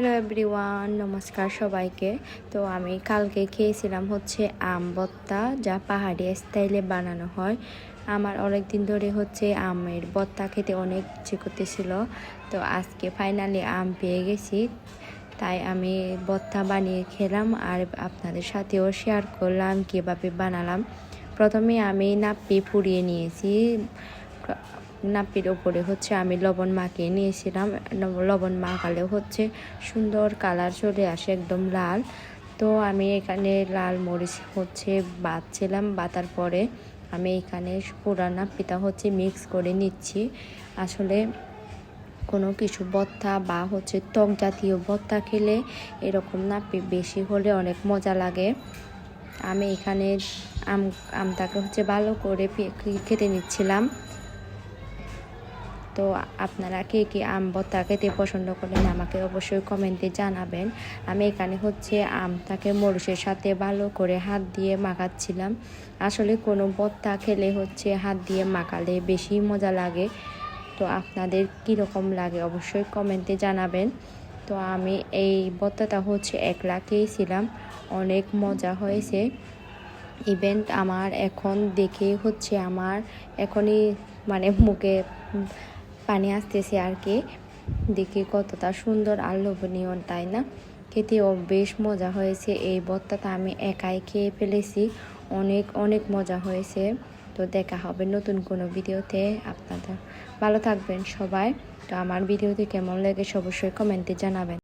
Hello everyone, নমস্কার সবাইকে। তো আমি কালকে খেয়েছিলাম হচ্ছে আম ভর্তা, যা পাহাড়ি স্টাইলে বানানো হয়। আমার অনেক দিন ধরে হচ্ছে আমের ভর্তা খেতে অনেক ইচ্ছে করতেছিল। তো আজকে ফাইনালি আম পেয়ে গেছি, তাই আমি ভর্তা বানিয়ে খেলাম আর আপনাদের সাথেও শেয়ার করলাম কীভাবে বানালাম। প্রথমে আমি নাপ্পি পুড়িয়ে নিয়েছি। নাপ্পির ওপরে হচ্ছে আমি লবণ মাখিয়ে নিয়েছিলাম। লবণ মাখালে হচ্ছে সুন্দর কালার চলে আসে, একদম লাল। তো আমি এখানে লাল মরিচ হচ্ছে বাটছিলাম, বাটার পরে আমি এখানে পুরা নাপ্পিটা হচ্ছে মিক্স করে নিচ্ছি। আসলে কোনো কিছু ভর্তা বা হচ্ছে টক জাতীয় ভর্তা খেলে এরকম নাপ্পি বেশি হলে অনেক মজা লাগে। আমি এখানে আমটাকে হচ্ছে ভালো করে খেতে নিচ্ছিলাম। তো আপনারা কে কে আম ভর্তা খেতে পছন্দ করেন আমাকে অবশ্যই কমেন্টে জানাবেন। আমি এখানে হচ্ছে আমটাকে মরিচের সাথে ভালো করে হাত দিয়ে মাখাচ্ছিলাম। আসলে কোনো ভর্তা খেলে হচ্ছে হাত দিয়ে মাখালে বেশি মজা লাগে। তো আপনাদের কীরকম লাগে অবশ্যই কমেন্টে জানাবেন। তো আমি এই ভর্তাটা হচ্ছে একলা খেয়েছিলাম, অনেক মজা হয়েছে। ইভেন্ট আমার এখন দেখে হচ্ছে আমার এখনই মুখে পানি আসতেছে আর কি, দেখে কতটা সুন্দর আর লোভনীয়, তাই না? খেতেও বেশ মজা হয়েছে। এই ভর্তাটা আমি একাই খেয়ে ফেলেছি, অনেক অনেক মজা হয়েছে। তো দেখা হবে নতুন কোনো ভিডিওতে। আপনারা ভালো থাকবেন সবাই। তো আমার ভিডিওটি কেমন লেগেছে অবশ্যই কমেন্টে জানাবেন।